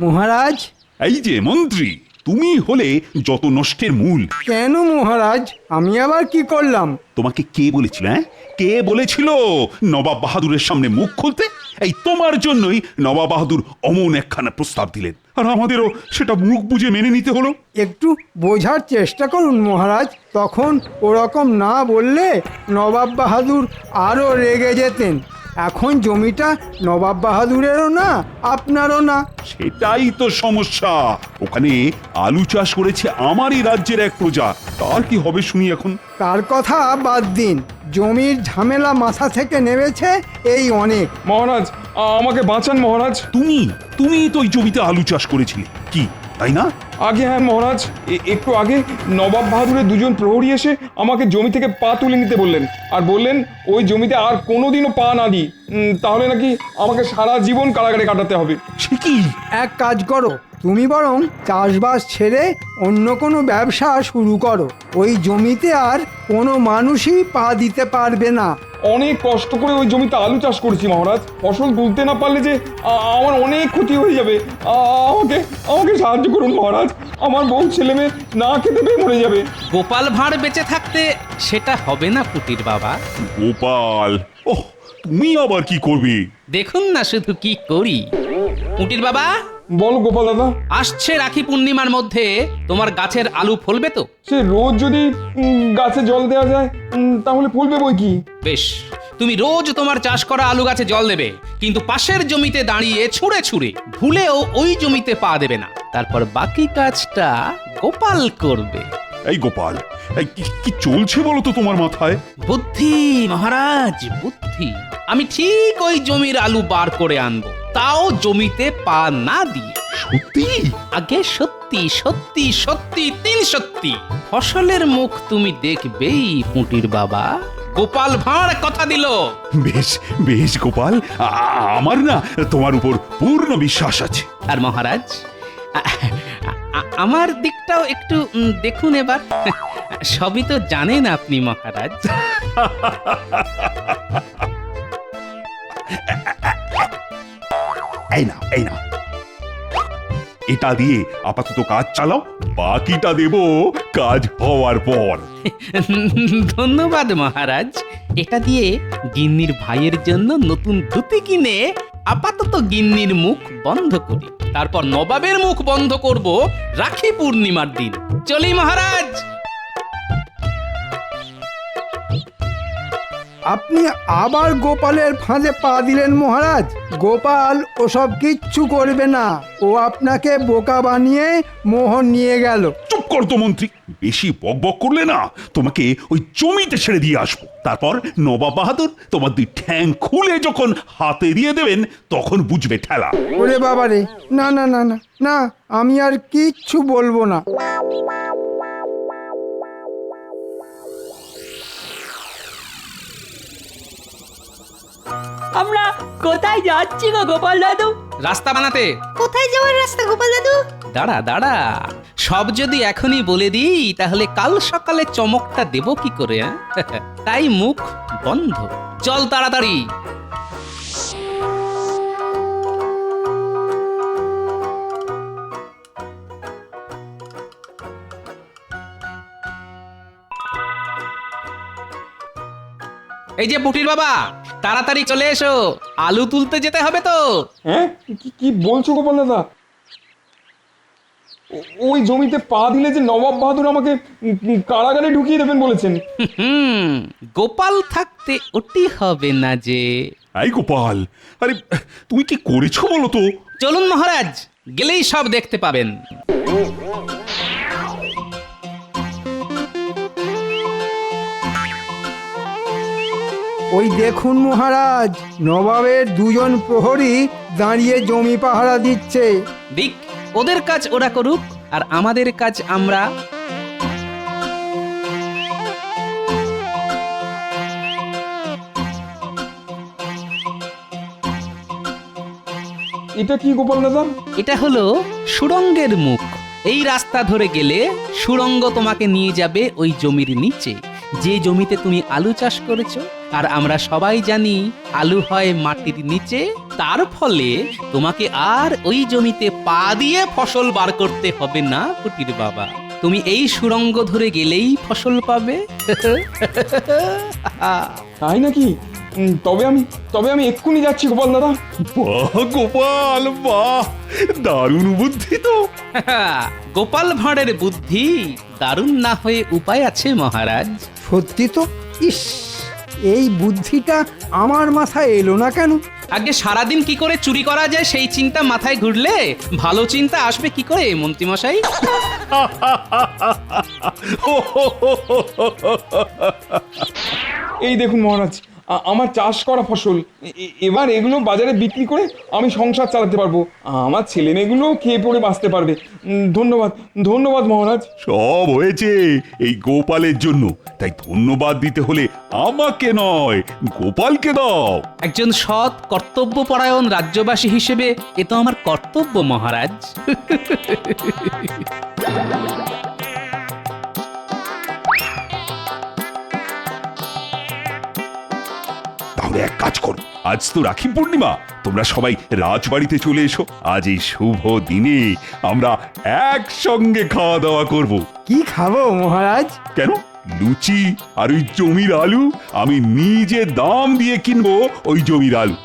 মহারাজ, এই যে মন্ত্রী, তুমি হলে যত নষ্টের মূল। কেন মহারাজ, আমি আবার কি করলাম? তোমাকে কে বলেছিল, হ্যাঁ? কে বলেছিল নবাব বাহাদুরের সামনে মুখ খুলতে? এই তোমার জন্যই নবাব বাহাদুর অমন একখানা প্রস্তাব দিলেন, আর আমাদেরও সেটা মুখ বুজে মেনে নিতে হলো। একটু বোঝার চেষ্টা করুন মহারাজ। তখন ওরকম না বললে নবাব বাহাদুর আরও রেগে যেতেন। এখন জমিটা নবাব বাহাদুরেরও না, আপনারও না। সেটাই তো সমস্যা। ওখানে আলু চাষ করেছে আমারই রাজ্যের এক প্রজা, তার কি হবে শুনি এখন? তার কথা বাদ দিন, জমির ঝামেলা মাথা থেকে নেমেছে এই অনেক। মহারাজ, আমাকে বাঁচান মহারাজ। তুমি তো ওই জমিতে আলু চাষ করেছিলে, কি তাই না? আগে হ্যাঁ মহারাজ, একটু আগে নবাব বাহাদুরের দুজন প্রহরী এসে আমাকে জমি থেকে পা তুলে নিতে বললেন, আর বললেন ওই জমিতে আর কোনোদিনও পা না দিই, তাহলে নাকি আমাকে সারা জীবন কারাগারে কাটাতে হবে। সে কি? এক কাজ করো, তুমি বরং চাষবাস ছেড়ে অন্য কোনো ব্যবসা শুরু করো। ওই জমিতে আর কোনো মানুষই পা দিতে পারবে না। অনেক কষ্ট করে ওই জমিতে আলু চাষ করেছি মহারাজ, ফসল তুলতে না পারলে যে আমার অনেক ক্ষতি হয়ে যাবে। আমাকে সাহায্য করুন মহারাজ, আমার বউ ছেলে মেয়ে না খেতে পেয়ে মরে যাবে। গোপাল ভাঁড় বেঁচে থাকতে সেটা হবে না পুটির বাবা। গোপাল, ওহ, তুমি আবার কি করবে? দেখুন না শুধু কি করি। পুটির বাবা, বলো গোপাল দাদা। আসছে রাখি পূর্ণিমার মধ্যে তোমার গাছের আলু ফলবে তো? সে রোজ যদি গাছে জল দেওয়া যায় তাহলে ফলবে বই কি। বেশ, তুমি রোজ তোমার চাষ করা আলু গাছে জল দেবে, কিন্তু পাশের জমিতে দাঁড়িয়ে ছুঁড়ে ছুঁড়ে ভুলেও ওই জমিতে পা দেবে না। তারপর বাকি কাজটা গোপাল করবে। এই গোপাল, এই কি চলছে বলো তো তোমার মাথায়? বুদ্ধি মহারাজ, বুদ্ধি। আমি ঠিক ওই জমির আলু বার করে আনবো, তাও জমিতে পা না দিয়ে। সত্যি? আগে সত্যি সত্যি সত্যি 3 সত্যি। ফসলের মুখ তুমি দেখবেই পুটির বাবা। গোপাল ভাঁড় কথা দিল। বেশ বেশ গোপাল, আমার না তোমার উপর পূর্ণ বিশ্বাস আছে। আর মহারাজ, আমার দিকটাও একটু দেখুন এবার। সবই তো জানেন আপনি মহারাজ। এই না, এটা দিয়ে আপাতত কাজ চালাও, বাকিটা দেব কাজ হওয়ার পর। ধন্যবাদ মহারাজ। এটা দিয়ে গিন্নির ভাইয়ের জন্য নতুন ধুতি কিনে আপাতত গিন্নির মুখ বন্ধ করি, তারপর নবাবের মুখ বন্ধ করব রাখি পূর্ণিমার দিন। চলি মহারাজ। আপনি আবার গোপালের ফাঁদে পা দিলেন মহারাজ। গোপাল ওসব কিচ্ছু করবে না, ও আপনাকে বোকা বানিয়ে মোহন নিয়ে গেল। চুপ কর তো মন্ত্রী, বেশি বকবক করলে না তোমাকে ওই জমিতে ছেড়ে দিয়ে আসবো। তারপর নবাব বাহাদুর তোমার 2 ঠ্যাং খুলে যখন হাতে দিয়ে দেবেন তখন বুঝবে ঠেলা। ওরে বাবারে, না না না না না, আমি আর কিচ্ছু বলবো না। আমরা কোথায় যাচ্ছি গো গোপাল দাদু? রাস্তা বানাতে। কোথায় যাওয়ার রাস্তা গোপাল দাদু? দাঁড়া দাঁড়া, সব যদি এখনই বলে দিই তাহলে কাল সকালে চমকটা দেব কি করে? তাই মুখ বন্ধ। চল তাড়াতাড়ি। এই যে পুটির বাবা, তাড়াতাড়ি চলে এসো, আলু তুলতে যেতে হবে তো। হ্যাঁ, কি বলছো গোপাল দাদা? ওই জমিতে পা দিলে যে নবাব বাহাদুর আমাকে কারাগারে ঢুকিয়ে দেবেন বলেছেন। গোপাল থাকতে ওটি হবে না যে। এই গোপাল, আরে তুমি কি করেছো বলো তো? চলুন মহারাজ, গেলেই সব দেখতে পাবেন। ওই দেখুন মহারাজ, নবাবের 2জন প্রহরী দাঁড়িয়ে জমি পাহারা দিচ্ছে। দিক, ওদের কাজ ওরা করুক, আর আমাদের কাজ আমরা। এটা কি গোপাল দাদা? এটা হলো সুড়ঙ্গের মুখ। এই রাস্তা ধরে গেলে সুড়ঙ্গ তোমাকে নিয়ে যাবে ওই জমির নিচে, যে জমিতে তুমি আলু চাষ করেছো। আর আমরা সবাই জানি আলু হয় মাটির নিচে, তার ফলে তোমাকে আর ওই জমিতে পা দিয়ে ফসল বার করতে হবে না পুটির বাবা। তুমি এই সুড়ঙ্গ ধরে গেলেই ফসল পাবে। তাই নাকি? তবে আমি এক্ষুনি যাচ্ছি গোপাল দাদা। বাহ গোপাল, বাহ, দারুণ বুদ্ধি তো। গোপাল ভাঁড়ের বুদ্ধি দারুণ না হয়ে উপায় আছে মহারাজ। সত্যি তো, ইস, এই বুদ্ধিটা আমার মাথায় এলো না কেন? আগে সারাদিন কি করে চুরি করা যায় সেই চিন্তা মাথায় ঘুরলে ভালো চিন্তা আসবে কি করে মন্ত্রীমশাই? এই দেখুন মহারাজ, আমার চাষ করা ফসল, এবার এগুলো বাজারে বিক্রি করে আমি সংসার চালাতে পারবো, আমার ছেলে মেয়েগুলো খেয়ে পড়ে বাঁচতে পারবে। ধন্যবাদ, ধন্যবাদ মহারাজ। সব হয়েছে এই গোপালের জন্য, তাই ধন্যবাদ দিতে হলে আমাকে নয়, গোপালকে দাও। একজন সৎ কর্তব্যপরায়ণ রাজ্যবাসী হিসেবে এ তো আমার কর্তব্য মহারাজ। তাহলে এক কাজ করো, আজ তো রাখি পূর্ণিমা, তোমরা সবাই রাজবাড়িতে চলে এসো। আজ এই শুভ দিনে আমরা একসঙ্গে খাওয়া দাওয়া করব। কি খাবো মহারাজ? কেন, লুচি আর ওই জমির আলু। আমি নিজে দাম দিয়ে কিনবো ওই জমির আলু।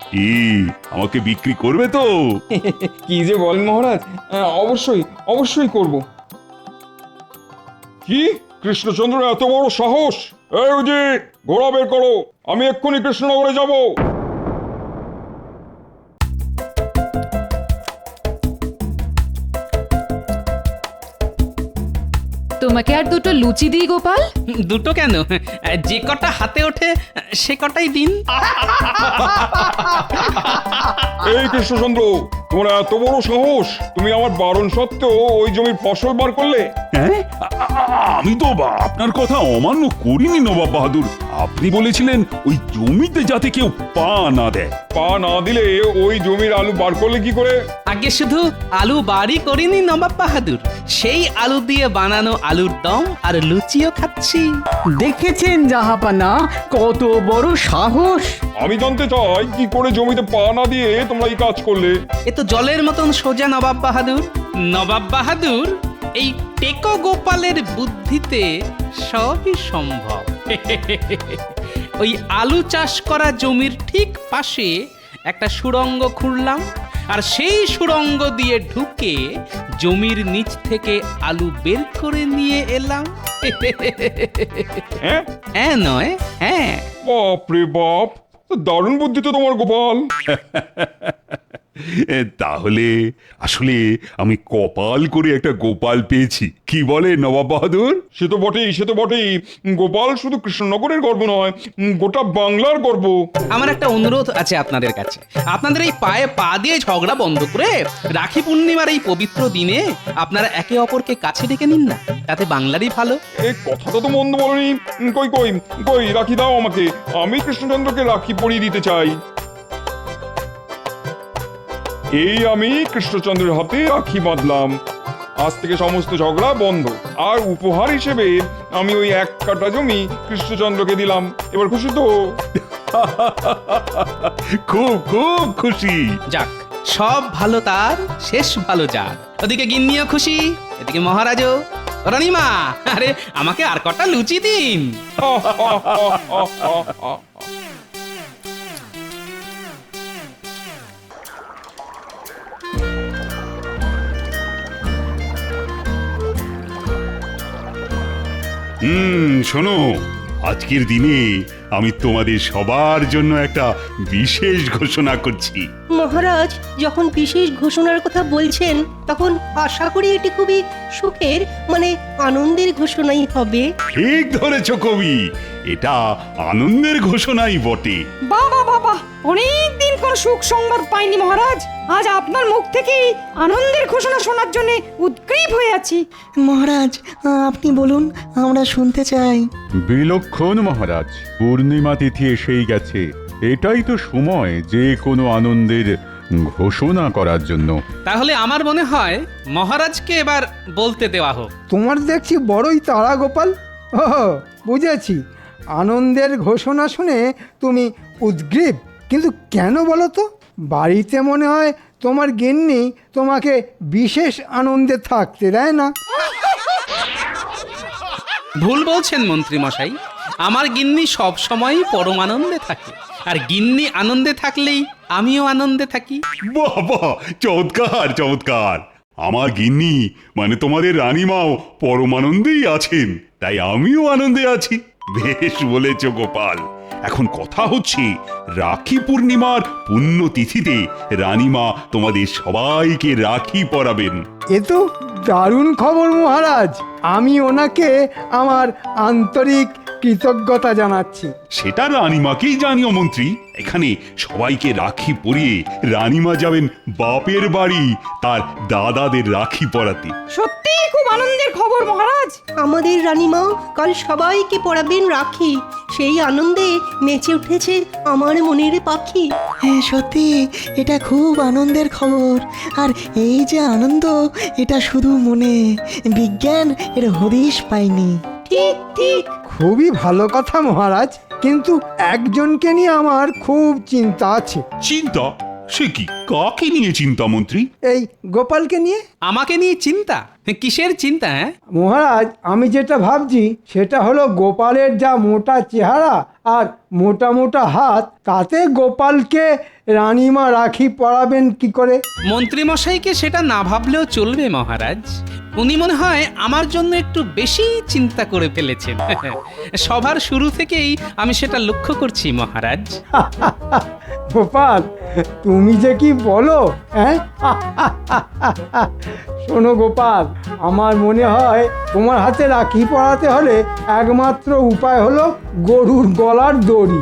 আমাকে বিক্রি করবে তো? কি যে বলেন মহারাজ, অবশ্যই অবশ্যই করব। কি কৃষ্ণচন্দ্র এত বড় সাহস! এই উজির, ঘোড়া বের করো, আমি এক্ষুনি কৃষ্ণনগরে যাব। তোমাকে আর দুটো লুচি দিই গোপাল? দুটো কেন, যে কটা হাতে ওঠে সে কটাই দিন। এই কৃষ্ণচন্দ্র, তোমার এত বড় সাহস, তুমি আমার বারণ সত্ত্বেও ওই জমির ফসল বার করলে? হ্যাঁ, আমি তো আপনার কথা অমান্য করিনি নবাব বাহাদুর। আপনি বলেছিলেন ওই জমিতে যাতে কেউ পা না দেয়। পা না দিলে ওই জমির আলু বার করলে কি করে? আগে শুধু আলু বাড়ি করিনি নবাব বাহাদুর, সেই আলু দিয়ে বানানো আলুর দম আর লুচিও খাচ্ছি। দেখেছেন জাহাপানা, কত বড় সাহস! আমি জানতে চাই কি করে জমিতে পা না দিয়ে তোমরা এই কাজ করলে? এ তো জলের মতন সোজা নবাব বাহাদুর। নবাব বাহাদুর, এই টেকো গোপালের বুদ্ধিতে সবই সম্ভব। ওই আলু চাষ করা জমির ঠিক পাশে একটা সুড়ঙ্গ খুঁড়লাম, আর সেই সুড়ঙ্গ দিয়ে ঢুকে জমির নিচ থেকে আলু বের করে নিয়ে এলাম। হ্যাঁ নয়, হ্যাঁ। বাপ রে বাপ, দারুণ বুদ্ধি তো তোমার গোপাল। তাহলে আসলে আমি কপাল করে একটা গোপাল পেয়েছি, কি বলে নবাব বাহাদুর? সে তো বটেই, সে তো বটেই। গোপাল শুধু কৃষ্ণনগরের গর্ব নয়, গোটা বাংলার গর্ব। আমার একটা অনুরোধ আছে আপনাদের কাছে, আপনাদের এই পায়ে পা দিয়ে ঝগড়া বন্ধ করে রাখি পূর্ণিমার এই পবিত্র দিনে আপনারা একে অপরকে কাছে ডেকে নিন না, তাতে বাংলারই ভালো। এই কথাটা তো মন্দ বলনি। কই কই কই, রাখি দাও আমাকে, আমি কৃষ্ণচন্দ্রকে রাখি পরিয়ে দিতে চাই। এই আমি কৃষ্ণচন্দ্রের হাতে রাখি বাঁধলাম, আজ থেকে সমস্ত ঝগড়া বন্ধ। আর উপহার হিসেবে আমি ওই এক কাটা জমি কৃষ্ণচন্দ্রকে দিলাম। এবার খুশি তো? খুব খুব খুশি। যাক, সব ভালো তার শেষ ভালো যার। ওদিকে গিন্নিও খুশি, এদিকে মহারাজও। রানীমা, আরে আমাকে আর কটা লুচি দিন। শোনো, আজকের দিনে আমি তোমাদের সবার জন্য একটা বিশেষ ঘোষণা করছি। মহারাজ যখন বিশেষ ঘোষণার কথা বলছেন, তখন আশা করি এটি খুবই সুখের, মানে আনন্দের ঘোষণাই হবে। ঠিক ধরেছ কবি, এটা আনন্দের ঘোষণাই বটে। বাবা বাবা, অনেক দিন কোন সুখ সংবাদ পাইনি মহারাজ, আজ আপনার মুখ থেকেই আনন্দের ঘোষণা শোনার জন্য উদ্গ্রীব হয়ে আছি। মহারাজ আপনি বলুন, আমরা শুনতে চাই। বিলক্ষণ মহারাজ, পূর্ণিমা তিথি এসেই গেছে, এটাই তো সময় যে কোনো আনন্দের ঘোষণা করার জন্য। তাহলে আমার মনে হয় মহারাজকে এবার বলতে দেওয়া হোক। তোমার দেখছি বড়ই তাড়া গোপাল। ও বুঝেছি, আনন্দের ঘোষণা শুনে তুমি উদ্গ্রীব, কিন্তু কেন বলো তো? বাড়িতে মনে হয় তোমার গিন্নি তোমাকে বিশেষ আনন্দে থাকতে দেয় না। ভুল বলছেন মন্ত্রী মশাই, আমার গিন্নি সব সময় পরম আনন্দে থাকে, আর গিন্নি আনন্দে থাকলেই আমিও আনন্দে থাকি। বাহ বাহ, চমৎকার চমৎকার। আমার গিন্নি মানে তোমাদের রানীমাও পরমানন্দেই আছেন, তাই আমিও আনন্দে আছি। বেশ বলেছ গোপাল। এখন কথা হচ্ছে, রাখি পূর্ণিমার পুণ্যতিথিতে রানীমা তোমাদের সবাইকে রাখি পরাবেন। এ তো দারুণ খবর মহারাজ, আমি ওনাকে আমার আন্তরিক কৃতজ্ঞতা জানাচ্ছি। সেটা রানীমাকেই জানিও মন্ত্রী। এখানে সবাইকে রাখি পরিয়ে রানীমা যাবেন বাপের বাড়ি তার দাদাদের রাখি পরাতে। সত্যি খুব আনন্দের খবর মহারাজ। আমাদের রানীমা কাল সবাইকে পরাবেন রাখি, সেই আনন্দে নেচে উঠেছে আমার মনের পাখি। হ্যাঁ সত্যি এটা খুব আনন্দের খবর। আর এই যে আনন্দ, এটা শুধু মনে, বিজ্ঞান এর হদিশ পায়নি। ঠিক ঠিক। খুবই ভালো কথা মহারাজ, কিন্তু একজনকে নিয়ে আমার খুব চিন্তা আছে। চিন্তা? সে কি, কাকে নিয়ে চিন্তা মন্ত্রী? এই গোপালকে নিয়ে। আমাকে নিয়ে চিন্তা? কিসের চিন্তা? মহারাজ, আমি যেটা ভাবছি সেটা হলো গোপালের যা মোটা চেহারা আর মোটা মোটা হাত, তাতে গোপালকে রানীমা রাখি পরাবেন কি করে? মন্ত্রী মশাইকে সেটা না ভাবলেও চলবে মহারাজ। উনি মনে হয় আমার জন্য একটু বেশি চিন্তা করে ফেলেছেন। সবার শুরু থেকেই আমি সেটা লক্ষ্য করছি মহারাজ। গোপাল, তুমি যে কি বলো, হ্যাঁ? শোনো গোপাল, আমার মনে হয় তোমার হাতে রাখি পরাতে হলে একমাত্র উপায় হলো গরুর গলার দড়ি।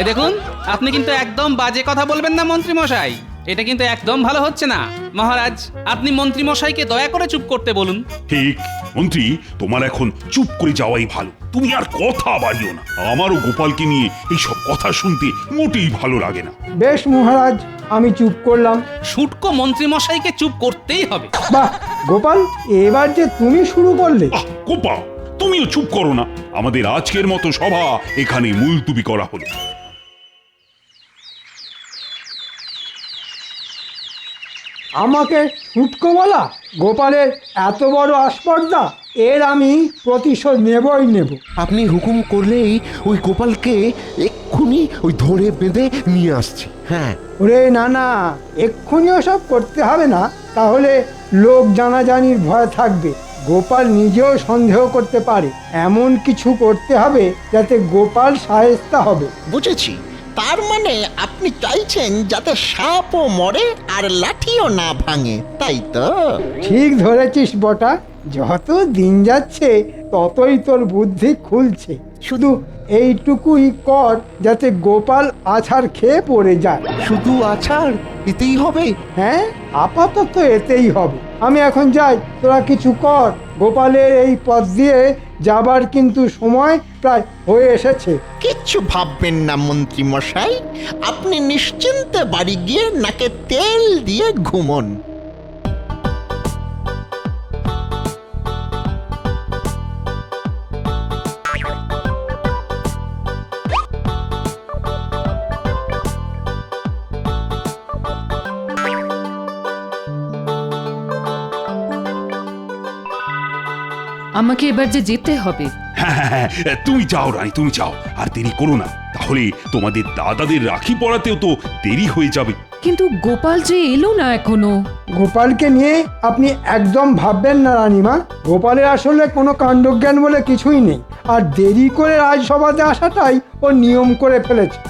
এ দেখুন, আপনি কিন্তু একদম বাজে কথা বলবেন না মন্ত্রী মশাই। এটা কিন্তু একদম ভালো হচ্ছে না। মহারাজ, আপনি মন্ত্রী মশাইকে দয়া করে চুপ করতে বলুন। ঠিক মন্ত্রী, তোমার এখন চুপ করে যাওয়াই ভালো। তুমি আর কথা বাড়িও না। আমারও গোপালকে নিয়ে এইসব কথা শুনতে মোটেই ভালো লাগে না। বেশ মহারাজ, আমি চুপ করলাম। শুটকো মন্ত্রী মশাইকে চুপ করতেই হবে। বাহ গোপাল, এবার যে তুমি শুরু করলে। গোপাল, তুমিও চুপ করো না। আমাদের আজকের মতো সভা এখানে মুলতুবি করা হলো। আমাকে শুটকো বলা? গোপালের এত বড় আস্পর্ধা, এর আমি প্রতিশোধ নেবই নেব। আপনি হুকুম করলেই ওই গোপালকে এক্ষুনি ওই ধরে বেঁধে নিয়ে আসছি। হ্যাঁ। ওরে না না, এক্ষুনি ওসব করতে হবে না, তাহলে লোক জানাজানির ভয় থাকবে। গোপাল নিজেও সন্দেহ করতে পারে। এমন কিছু করতে হবে যাতে গোপাল শায়েস্তা হবে। বুঝেছি, তার মানে আপনি চাইছেন যাতে সাপও মরে আর লাঠিও না ভাঙে, তাই তো? ঠিক ধরেছিস বটা, যত দিন যাচ্ছে ততই তোর বুদ্ধি খুলছে। শুধু এইটুকুই কর যাতে গোপাল আছাড় খেয়ে পড়ে যায়। শুধু আছাড়? এতেই হবে? হ্যাঁ, আপাতত এতেই হবে। আমি এখন যাই, তোরা কিছু কর। গোপালের এই পথ দিয়ে যাবার কিন্তু সময় প্রায় হয়ে এসেছে। কিচ্ছু ভাববেন না মন্ত্রী মশাই, আপনি নিশ্চিন্তে বাড়ি গিয়ে নাকে তেল দিয়ে ঘুমন। আমাকে এবার যে যেতে হবে। হ্যাঁ, তুমি যাও রানী, তুমি যাও, আর দেরি করো না, তাহলে তোমাদের দাদাদের রাখি পরাতেও তো দেরি হয়ে যাবে। কিন্তু গোপাল যে এলো না এখনো। গোপালকে নিয়ে আপনি একদম ভাববেন না রানীমা। গোপালের আসলে কোনো কাণ্ডজ্ঞান বলে কিছুই নেই, আর দেরি করে রাজসভাতে আসাটাই ও নিয়ম করে ফেলেছে।